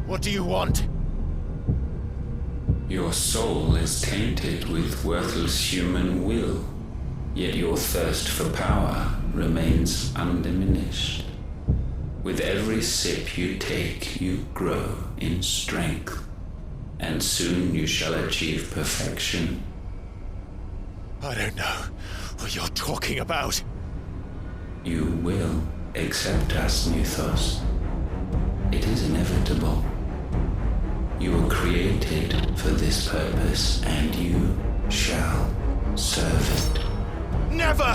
What do you want? Your soul is tainted with worthless human will, yet your thirst for power remains undiminished. With every sip you take, you grow in strength, and soon you shall achieve perfection. I don't know what you're talking about. You will accept us, Mythos. It is inevitable. You were created for this purpose, and you shall serve it. Never!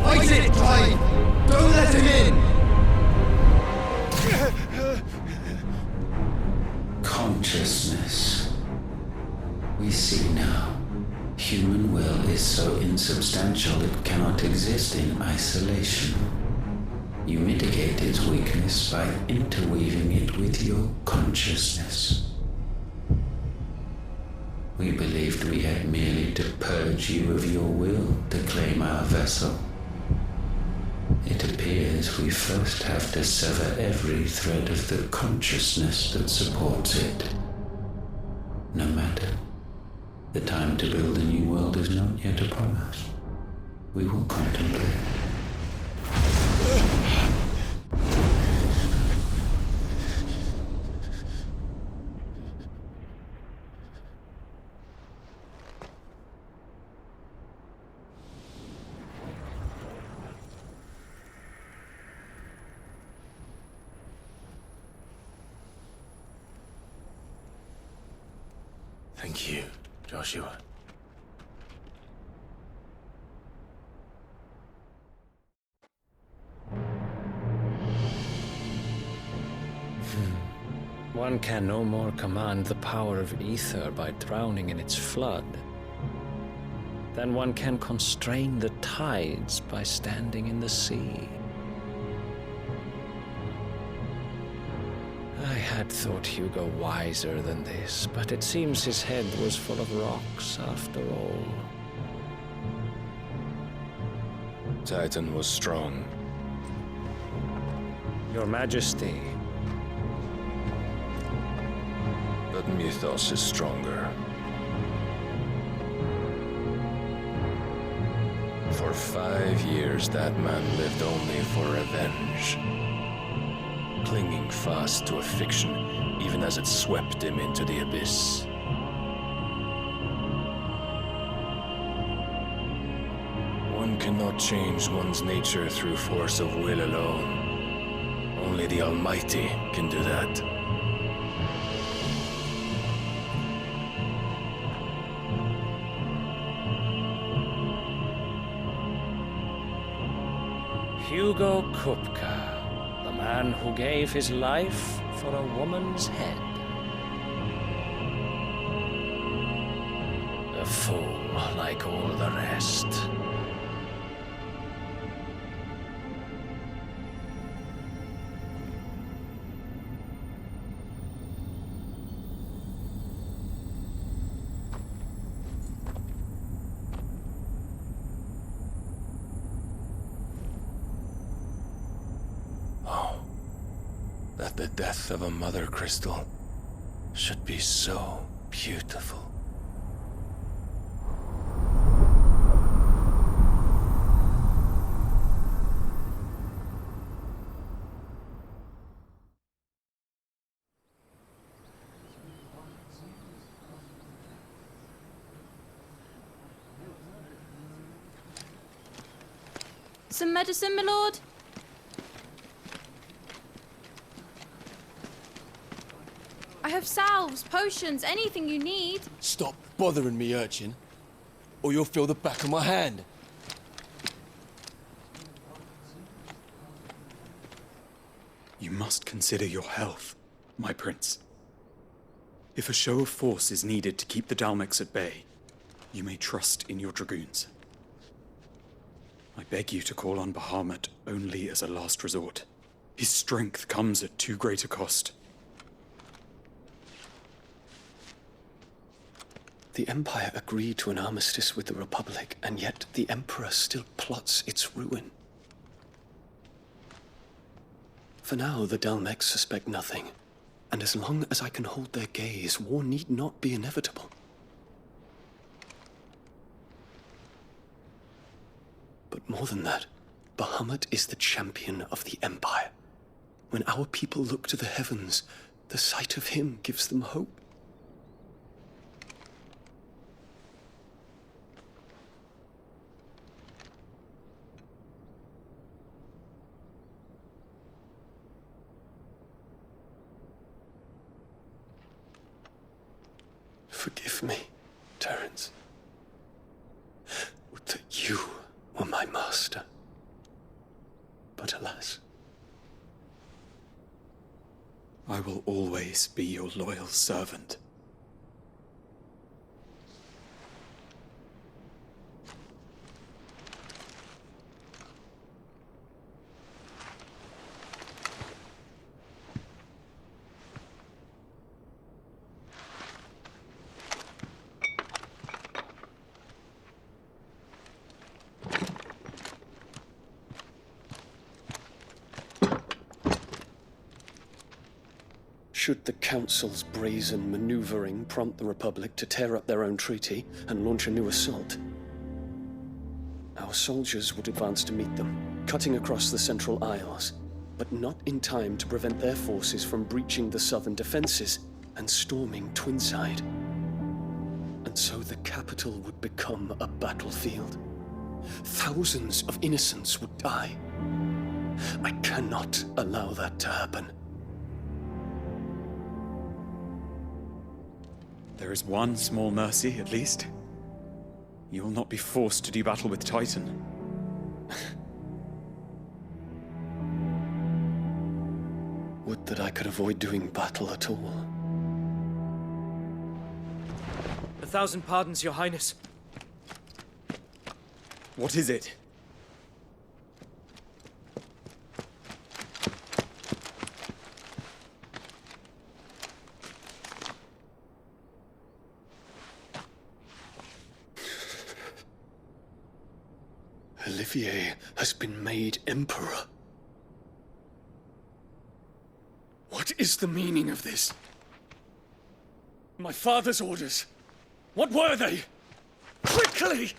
Fight it, Clive! Don't let him in! Consciousness. We see now. Human will is so insubstantial it cannot exist in isolation. You mitigate its weakness by interweaving it with your consciousness. We believed we had merely to purge you of your will to claim our vessel. It appears we first have to sever every thread of the consciousness that supports it. No matter. The time to build a new world is not yet upon us. We will contemplate. Thank you, Joshua. One can no more command the power of ether by drowning in its flood than one can constrain the tides by standing in the sea. I had thought Hugo wiser than this, but it seems his head was full of rocks after all. Titan was strong. Your Majesty. But Mythos is stronger. For 5 years, that man lived only for revenge. Clinging fast to a fiction, even as it swept him into the abyss. One cannot change one's nature through force of will alone. Only the Almighty can do that. Hugo Kupka. The man who gave his life for a woman's head. A fool like all the rest. That the death of a mother crystal should be so beautiful. Some medicine, my lord? I have salves, potions, anything you need. Stop bothering me, urchin, or you'll feel the back of my hand. You must consider your health, my prince. If a show of force is needed to keep the Dalmex at bay, you may trust in your dragoons. I beg you to call on Bahamut only as a last resort. His strength comes at too great a cost. The Empire agreed to an armistice with the Republic, and yet the Emperor still plots its ruin. For now, the Dalmex suspect nothing, and as long as I can hold their gaze, war need not be inevitable. But more than that, Bahamut is the champion of the Empire. When our people look to the heavens, the sight of him gives them hope. Forgive me, Terence. Would that you were my master. But alas. I will always be your loyal servant. Should the Council's brazen maneuvering prompt the Republic to tear up their own treaty and launch a new assault, our soldiers would advance to meet them, cutting across the Central Isles, but not in time to prevent their forces from breaching the southern defenses and storming Twinside. And so the capital would become a battlefield. Thousands of innocents would die. I cannot allow that to happen. There is one small mercy, at least. You will not be forced to do battle with Titan. Would that I could avoid doing battle at all. 1,000 pardons, Your Highness. What is it? Olivier has been made Emperor. What is the meaning of this? My father's orders. What were they? Quickly!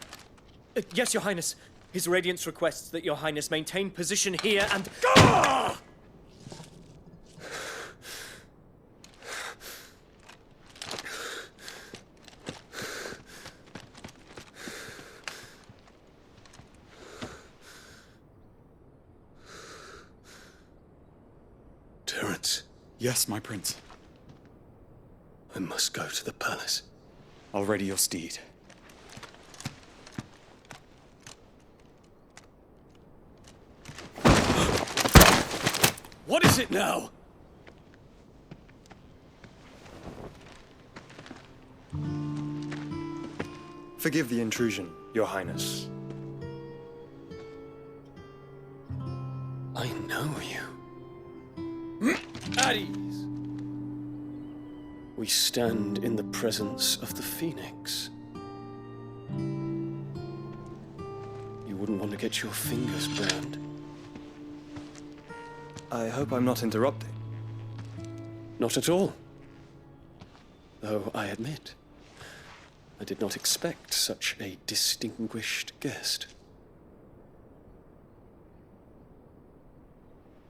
Yes, Your Highness. His Radiance requests that Your Highness maintain position here and... Ah! Terence. Yes, my prince. I must go to the palace. I'll ready your steed. What is it now? Forgive the intrusion, Your Highness. I know you. At ease. We stand in the presence of the Phoenix. You wouldn't want to get your fingers burned. I hope I'm not interrupting. Not at all. Though I admit, I did not expect such a distinguished guest.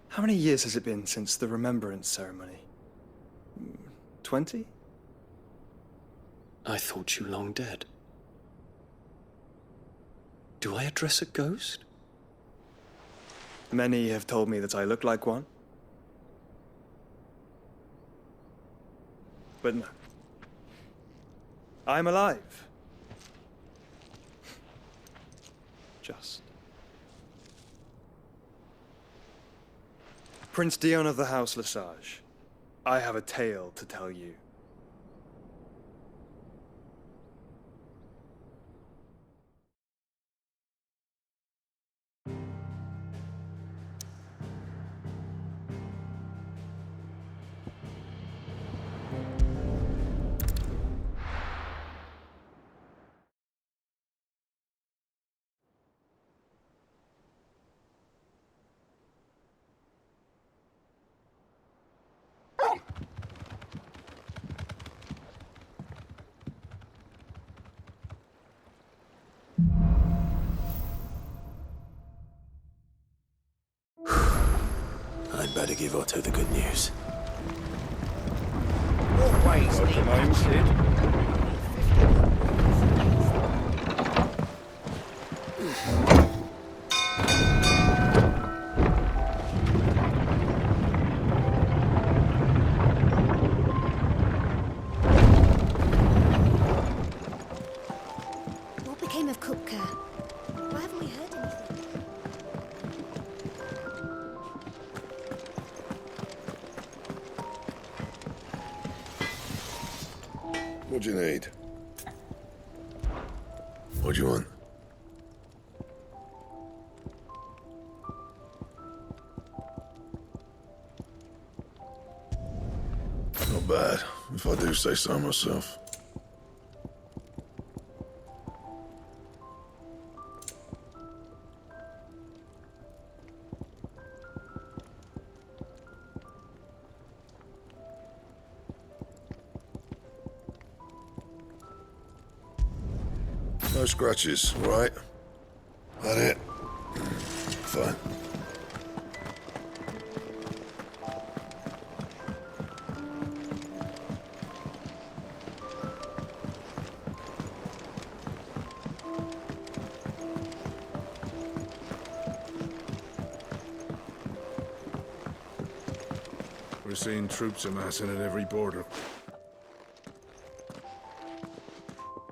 How many years has it been since the Remembrance ceremony? 20? I thought you long dead. Do I address a ghost? Many have told me that I look like one. But no. I'm alive. Just. Prince Dion of the House Lesage, I have a tale to tell you. I'd better give Otto the good news. Always What's your name, Sid? What became of Kupka? Why haven't we heard anything? What do you need? What do you want? Not bad, if I do say so myself. No scratches, right? That it? Fine. We're seeing troops amassing at every border.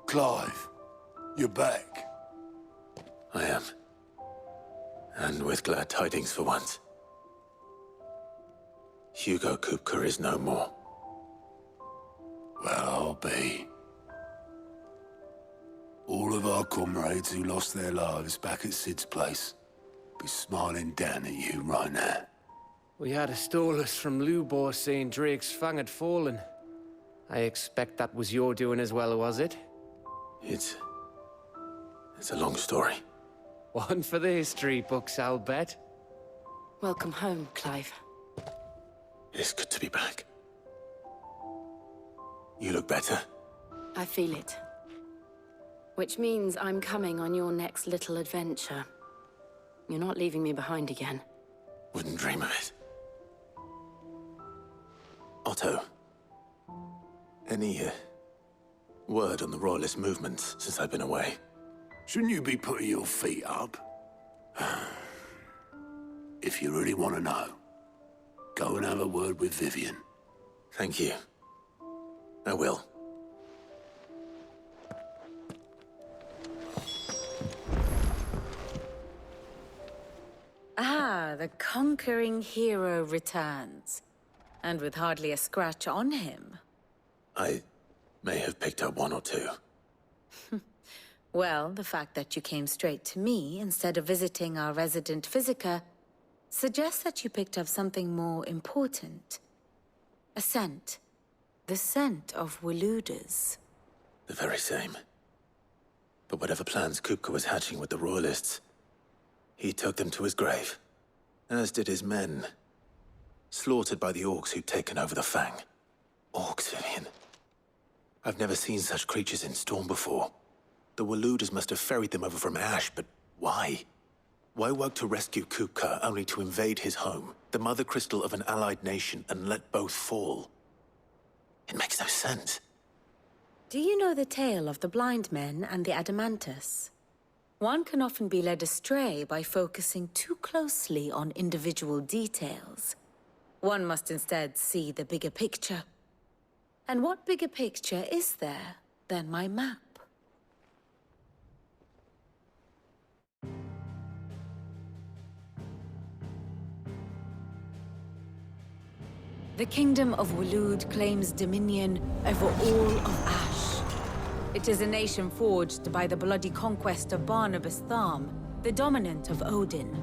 Clive, you're back. I am. And with glad tidings for once. Hugo Kupka is no more. Well, I'll be. All of our comrades who lost their lives back at Sid's place be smiling down at you right now. We had a stolus from Lubor saying Drake's fang had fallen. I expect that was your doing as well, was it? It's a long story. One for the history books, I'll bet. Welcome home, Clive. It's good to be back. You look better. I feel it. Which means I'm coming on your next little adventure. You're not leaving me behind again. Wouldn't dream of it. Otto, any word on the Royalist movement since I've been away? Shouldn't you be putting your feet up? If you really want to know, go and have a word with Vivian. Thank you. I will. Ah, the conquering hero returns. And with hardly a scratch on him. I may have picked up one or two. Well, the fact that you came straight to me instead of visiting our resident Physica suggests that you picked up something more important. A scent. The scent of Waludas. The very same. But whatever plans Kupka was hatching with the Royalists, he took them to his grave. As did his men. Slaughtered by the orcs who'd taken over the Fang. Orcs, Vivian. I've never seen such creatures in Storm before. The Waludas must have ferried them over from Ash, but why? Why work to rescue Kupka only to invade his home, the mother crystal of an allied nation, and let both fall? It makes no sense. Do you know the tale of the blind men and the Adamantus? One can often be led astray by focusing too closely on individual details. One must instead see the bigger picture. And what bigger picture is there than my map? The Kingdom of Waloed claims dominion over all of Ash. It is a nation forged by the bloody conquest of Barnabas Tharm, the dominant of Odin.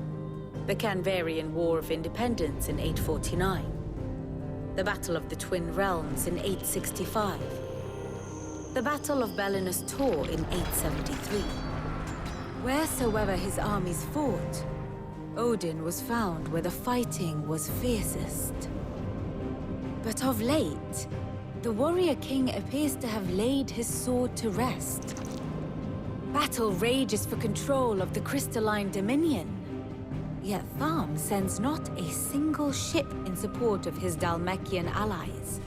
The Canvarian War of Independence in 849. The Battle of the Twin Realms in 865. The Battle of Belinus Tor in 873. Wheresoever his armies fought, Odin was found where the fighting was fiercest. But of late, the warrior king appears to have laid his sword to rest. Battle rages for control of the crystalline dominion. Yet Tharm sends not a single ship in support of his Dhalmekian allies.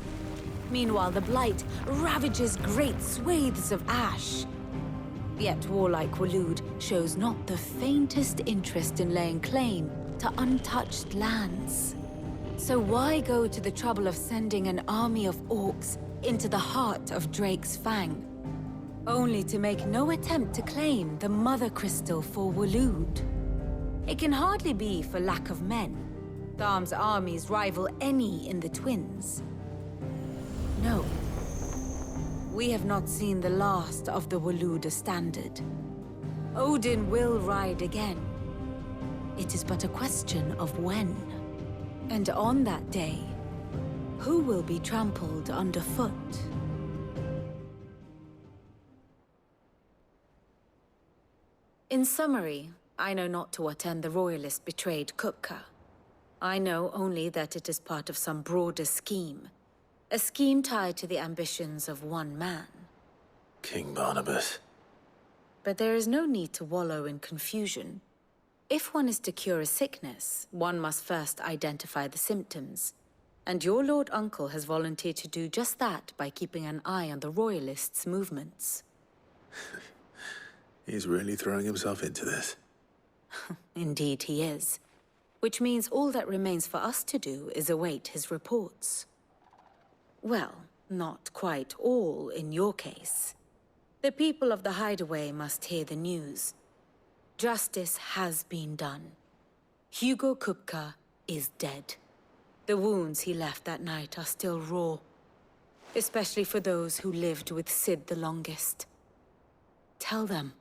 Meanwhile, the Blight ravages great swathes of ash. Yet warlike Waloed shows not the faintest interest in laying claim to untouched lands. So why go to the trouble of sending an army of orcs into the heart of Drake's Fang, only to make no attempt to claim the Mother Crystal for Waloed? It can hardly be for lack of men. Tharm's armies rival any in the Twins. No. We have not seen the last of the Waloed standard. Odin will ride again. It is but a question of when. And on that day, who will be trampled underfoot? In summary, I know not to what end the Royalists betrayed Kupka. I know only that it is part of some broader scheme. A scheme tied to the ambitions of one man. King Barnabas. But there is no need to wallow in confusion. If one is to cure a sickness, one must first identify the symptoms. And your Lord Uncle has volunteered to do just that by keeping an eye on the Royalists' movements. He's really throwing himself into this. Indeed he is. Which means all that remains for us to do is await his reports. Well, not quite all in your case. The people of the Hideaway must hear the news. Justice has been done. Hugo Kupka is dead. The wounds he left that night are still raw, especially for those who lived with Sid the longest. Tell them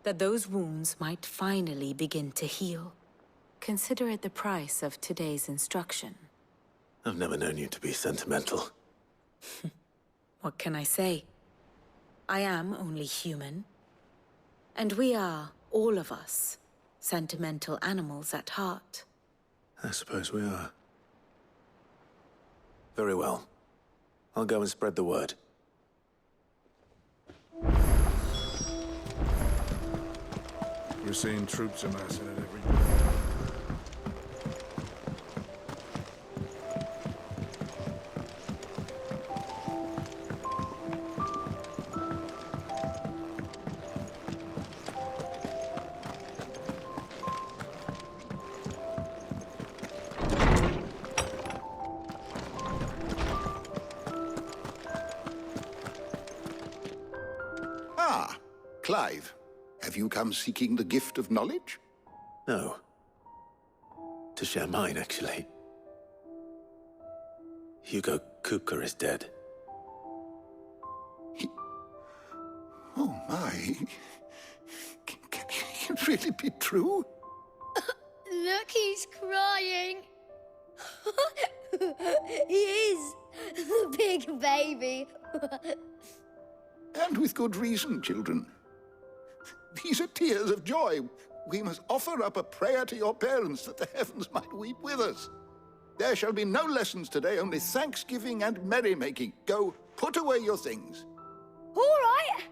that those wounds might finally begin to heal. Consider it the price of today's instruction. I've never known you to be sentimental. What can I say? I am only human. And we are, all of us, sentimental animals at heart. I suppose we are. Very well. I'll go and spread the word. We're seeing troops amassing at every... Clive, have you come seeking the gift of knowledge? No. To share mine, actually. Hugo Kupka is dead. Oh my. Can it really be true? Look, he's crying. He is. The big baby. And with good reason, children. These are tears of joy. We must offer up a prayer to your parents that the heavens might weep with us. There shall be no lessons today, only thanksgiving and merrymaking. Go, put away your things. All right.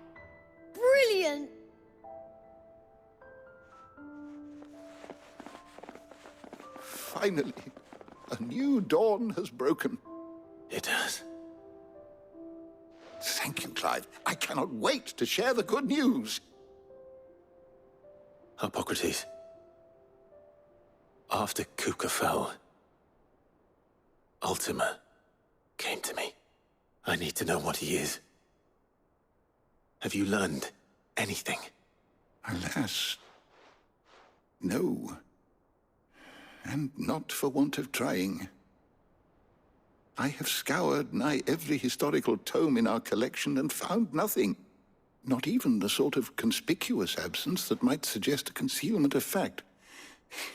Brilliant. Finally, a new dawn has broken. It has. Thank you, Clive. I cannot wait to share the good news. Hippocrates. After Kupka fell, Ultima came to me. I need to know what he is. Have you learned anything? Alas, no. And not for want of trying. I have scoured nigh every historical tome in our collection and found nothing. Not even the sort of conspicuous absence that might suggest a concealment of fact.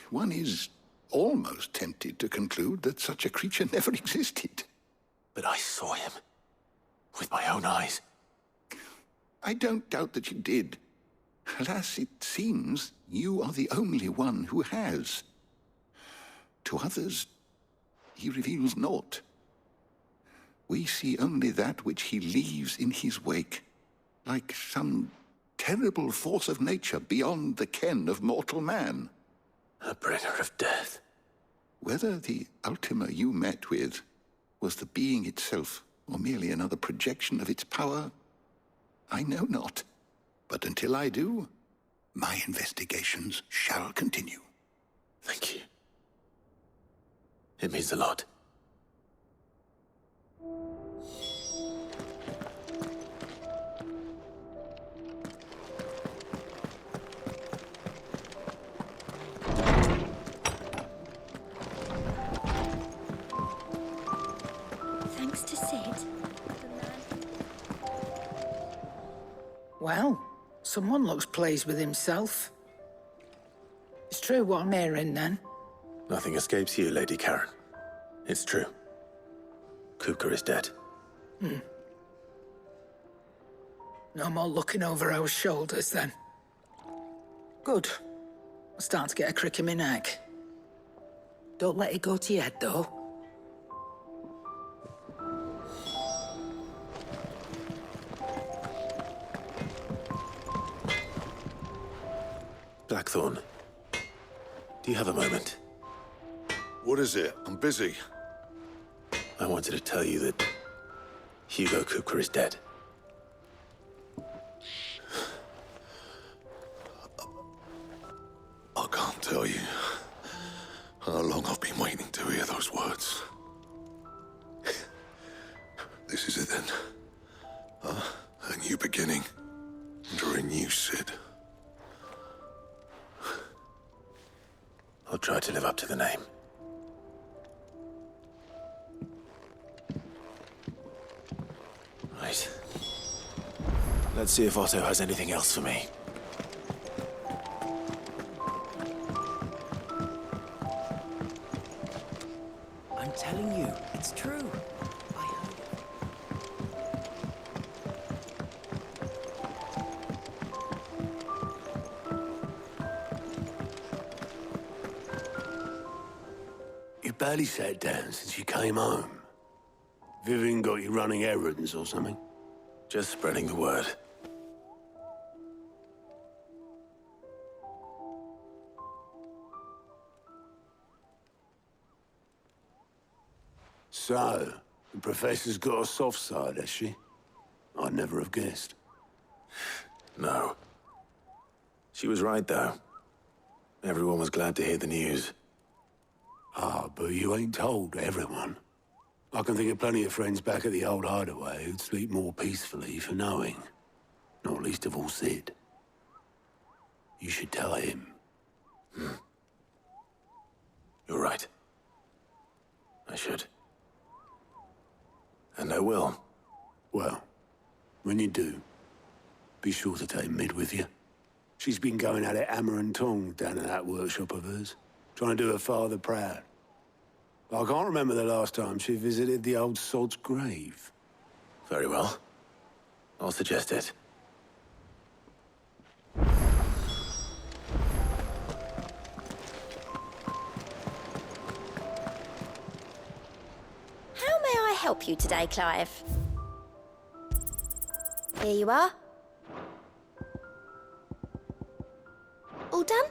One is almost tempted to conclude that such a creature never existed. But I saw him. With my own eyes. I don't doubt that you did. Alas, it seems you are the only one who has. To others, he reveals naught. We see only that which he leaves in his wake, like some terrible force of nature beyond the ken of mortal man. A bringer of death. Whether the Ultima you met with was the being itself, or merely another projection of its power, I know not. But until I do, my investigations shall continue. Thank you. It means a lot. Thanks to Sid. Well, someone looks pleased with himself. It's true what I'm hearing, then. Nothing escapes you, Lady Karen. It's true. Kupka is dead. No more looking over our shoulders, then. Good. I'm starting to get a crick in my neck. Don't let it go to your head, though. Blackthorn, do you have a moment? What is it? I'm busy. I wanted to tell you that Hugo Kupka is dead. I can't tell you how long I've been waiting to hear those words. This is it then. A new beginning under a new Sid. I'll try to live up to the name. Right. Let's see if Otto has anything else for me. I'm telling you, it's true. You barely sat down since you came home. Vivian got you running errands or something? Just spreading the word. So, the Professor's got a soft side, has she? I'd never have guessed. No. She was right, though. Everyone was glad to hear the news. Ah, but you ain't told everyone. I can think of plenty of friends back at the old hideaway who'd sleep more peacefully for knowing. Not least of all Sid. You should tell him. You're right. I should. And I will. Well, when you do, be sure to take Mid with you. She's been going at it hammer and tongs down in that workshop of hers, trying to do her father proud. I can't remember the last time she visited the old sod's grave. Very well. I'll suggest it. How may I help you today, Clive? Here you are. All done?